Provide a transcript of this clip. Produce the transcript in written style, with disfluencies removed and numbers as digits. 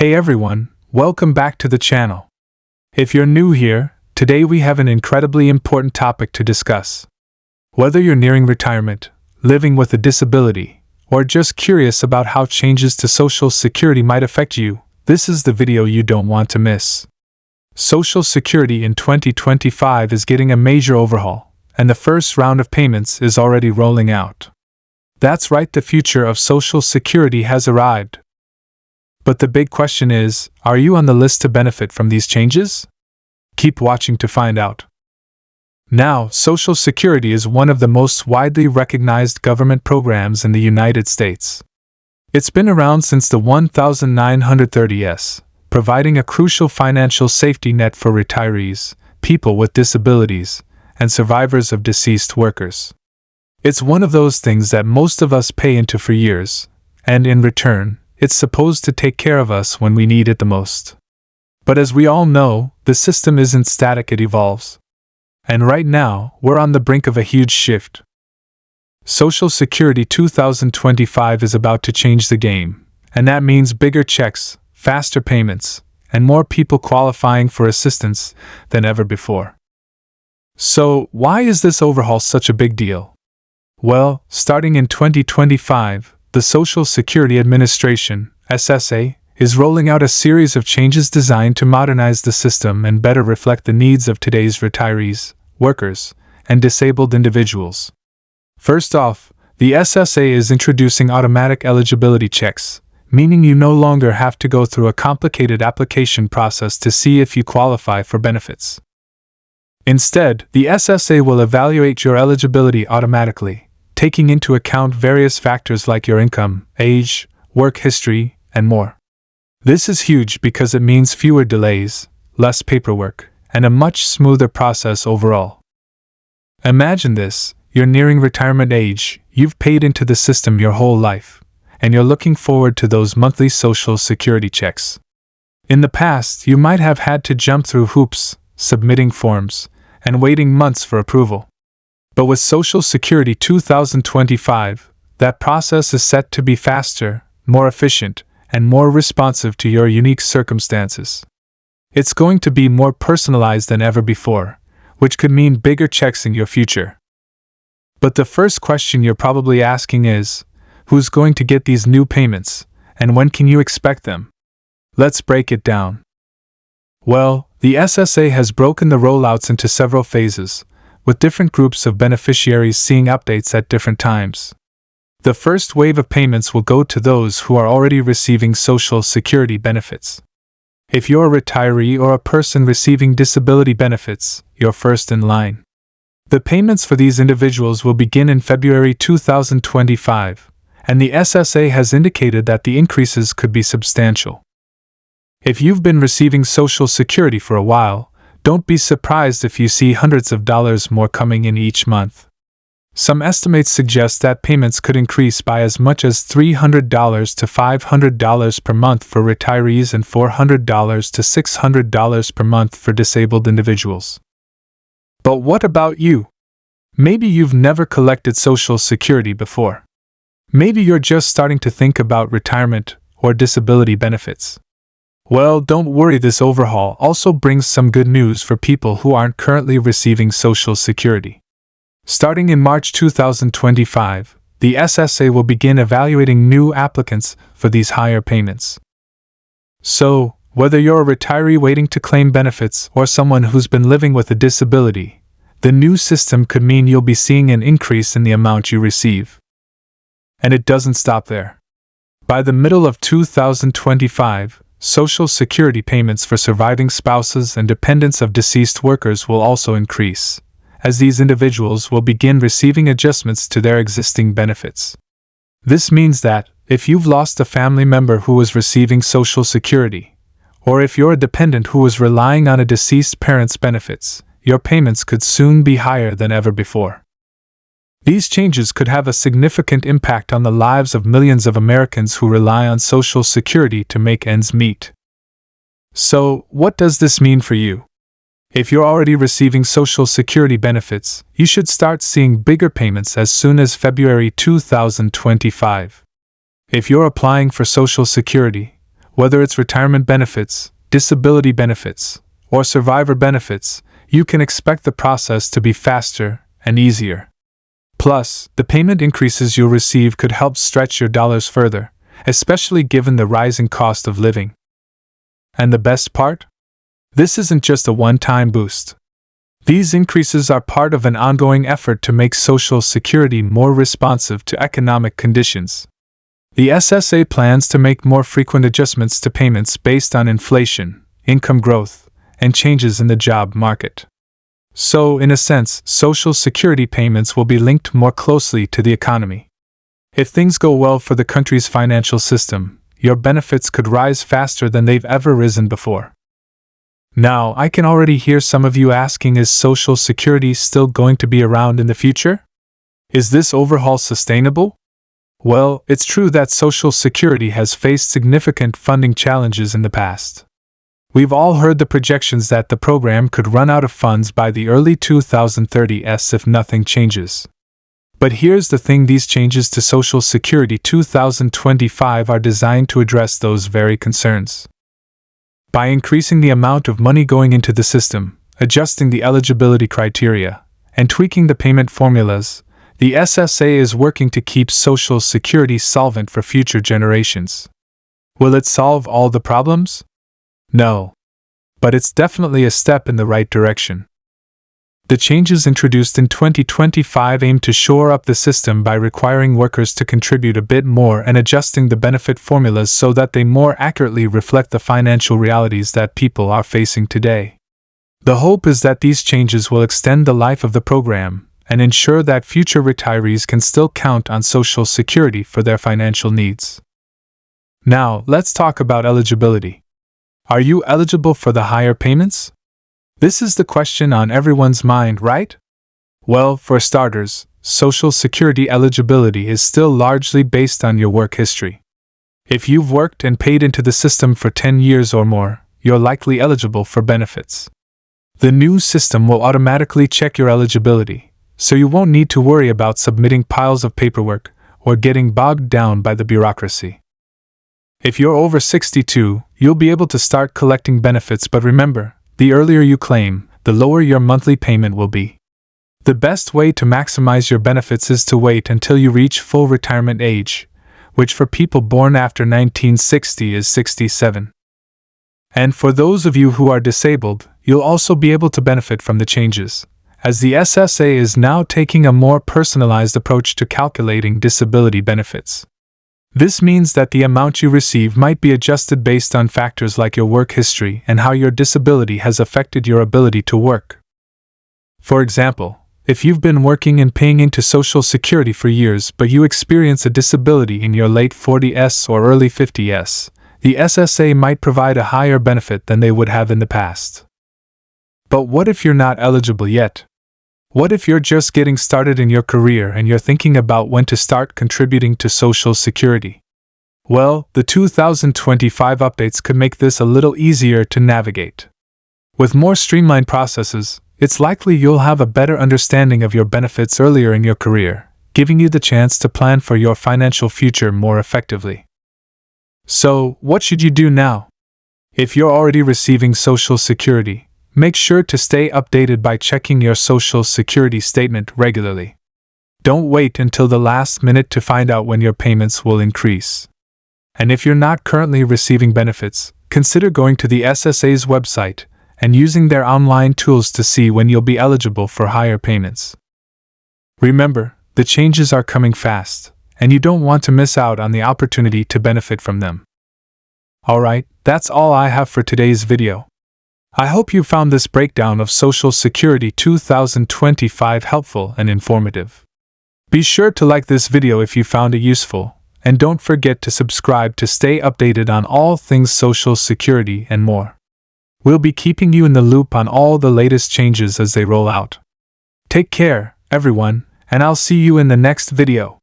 Hey everyone, welcome back to the channel. If you're new here, today we have an incredibly important topic to discuss. Whether you're nearing retirement, living with a disability, or just curious about how changes to Social Security might affect you, this is the video you don't want to miss. Social Security in 2025 is getting a major overhaul, and the first round of payments is already rolling out. That's right, the future of Social Security has arrived. But the big question is, are you on the list to benefit from these changes? Keep watching to find out. Now, Social Security is one of the most widely recognized government programs in the United States. It's been around since the 1930s, providing a crucial financial safety net for retirees, people with disabilities, and survivors of deceased workers. It's one of those things that most of us pay into for years, and in return, it's supposed to take care of us when we need it the most. But as we all know, the system isn't static, it evolves. And right now, we're on the brink of a huge shift. Social Security 2025 is about to change the game, and that means bigger checks, faster payments, and more people qualifying for assistance than ever before. So, why is this overhaul such a big deal? Well, starting in 2025, the Social Security Administration, SSI, is rolling out a series of changes designed to modernize the system and better reflect the needs of today's retirees, workers, and disabled individuals. First off, the SSI is introducing automatic eligibility checks, meaning you no longer have to go through a complicated application process to see if you qualify for benefits. Instead, the SSI will evaluate your eligibility automatically, taking into account various factors like your income, age, work history, and more. This is huge because it means fewer delays, less paperwork, and a much smoother process overall. Imagine this, you're nearing retirement age, you've paid into the system your whole life, and you're looking forward to those monthly Social Security checks. In the past, you might have had to jump through hoops, submitting forms, and waiting months for approval. But with Social Security 2025, that process is set to be faster, more efficient, and more responsive to your unique circumstances. It's going to be more personalized than ever before, which could mean bigger checks in your future. But the first question you're probably asking is, who's going to get these new payments, and when can you expect them? Let's break it down. Well, the SSI has broken the rollouts into several phases, with different groups of beneficiaries seeing updates at different times. The first wave of payments will go to those who are already receiving Social Security benefits. If you're a retiree or a person receiving disability benefits, you're first in line. The payments for these individuals will begin in February 2025, and the SSI has indicated that the increases could be substantial. If you've been receiving Social Security for a while, don't be surprised if you see hundreds of dollars more coming in each month. Some estimates suggest that payments could increase by as much as $300 to $500 per month for retirees and $400 to $600 per month for disabled individuals. But what about you? Maybe you've never collected Social Security before. Maybe you're just starting to think about retirement or disability benefits. Well, don't worry, this overhaul also brings some good news for people who aren't currently receiving Social Security. Starting in March 2025, the SSI will begin evaluating new applicants for these higher payments. So, whether you're a retiree waiting to claim benefits or someone who's been living with a disability, the new system could mean you'll be seeing an increase in the amount you receive. And it doesn't stop there. By the middle of 2025, Social Security payments for surviving spouses and dependents of deceased workers will also increase, as these individuals will begin receiving adjustments to their existing benefits. This means that, if you've lost a family member who was receiving Social Security, or if you're a dependent who was relying on a deceased parent's benefits, your payments could soon be higher than ever before. These changes could have a significant impact on the lives of millions of Americans who rely on Social Security to make ends meet. So, what does this mean for you? If you're already receiving Social Security benefits, you should start seeing bigger payments as soon as February 2025. If you're applying for Social Security, Whether it's retirement benefits, disability benefits, or survivor benefits, you can expect the process to be faster and easier. Plus, the payment increases you'll receive could help stretch your dollars further, especially given the rising cost of living. And the best part? This isn't just a one-time boost. These increases are part of an ongoing effort to make Social Security more responsive to economic conditions. The SSA plans to make more frequent adjustments to payments based on inflation, income growth, and changes in the job market. So, in a sense, Social Security payments will be linked more closely to the economy. If things go well for the country's financial system, your benefits could rise faster than they've ever risen before. Now, I can already hear some of you asking, is Social Security still going to be around in the future? Is this overhaul sustainable? Well, it's true that Social Security has faced significant funding challenges in the past. We've all heard the projections that the program could run out of funds by the early 2030s if nothing changes. But here's the thing, these changes to Social Security 2025 are designed to address those very concerns. By increasing the amount of money going into the system, adjusting the eligibility criteria, and tweaking the payment formulas, the SSA is working to keep Social Security solvent for future generations. Will it solve all the problems? No. But it's definitely a step in the right direction. The changes introduced in 2025 aim to shore up the system by requiring workers to contribute a bit more and adjusting the benefit formulas so that they more accurately reflect the financial realities that people are facing today. The hope is that these changes will extend the life of the program and ensure that future retirees can still count on Social Security for their financial needs. Now, let's talk about eligibility. Are you eligible for the higher payments? This is the question on everyone's mind, right? Well, for starters, Social Security eligibility is still largely based on your work history. If you've worked and paid into the system for 10 years or more, you're likely eligible for benefits. The new system will automatically check your eligibility, so you won't need to worry about submitting piles of paperwork or getting bogged down by the bureaucracy. If you're over 62, you'll be able to start collecting benefits, but remember, the earlier you claim, the lower your monthly payment will be. The best way to maximize your benefits is to wait until you reach full retirement age, which for people born after 1960 is 67. And for those of you who are disabled, you'll also be able to benefit from the changes, as the SSA is now taking a more personalized approach to calculating disability benefits. This means that the amount you receive might be adjusted based on factors like your work history and how your disability has affected your ability to work. For example, if you've been working and paying into Social Security for years but you experience a disability in your late 40s or early 50s, the SSA might provide a higher benefit than they would have in the past. But what if you're not eligible yet? What if you're just getting started in your career and you're thinking about when to start contributing to Social Security? Well, the 2025 updates could make this a little easier to navigate. With more streamlined processes, it's likely you'll have a better understanding of your benefits earlier in your career, giving you the chance to plan for your financial future more effectively. So, what should you do now? If you're already receiving Social Security, make sure to stay updated by checking your Social Security statement regularly. Don't wait until the last minute to find out when your payments will increase. And if you're not currently receiving benefits, consider going to the SSA's website and using their online tools to see when you'll be eligible for higher payments. Remember, the changes are coming fast, and you don't want to miss out on the opportunity to benefit from them. Alright, that's all I have for today's video. I hope you found this breakdown of Social Security 2025 helpful and informative. Be sure to like this video if you found it useful, and don't forget to subscribe to stay updated on all things Social Security and more. We'll be keeping you in the loop on all the latest changes as they roll out. Take care, everyone, and I'll see you in the next video.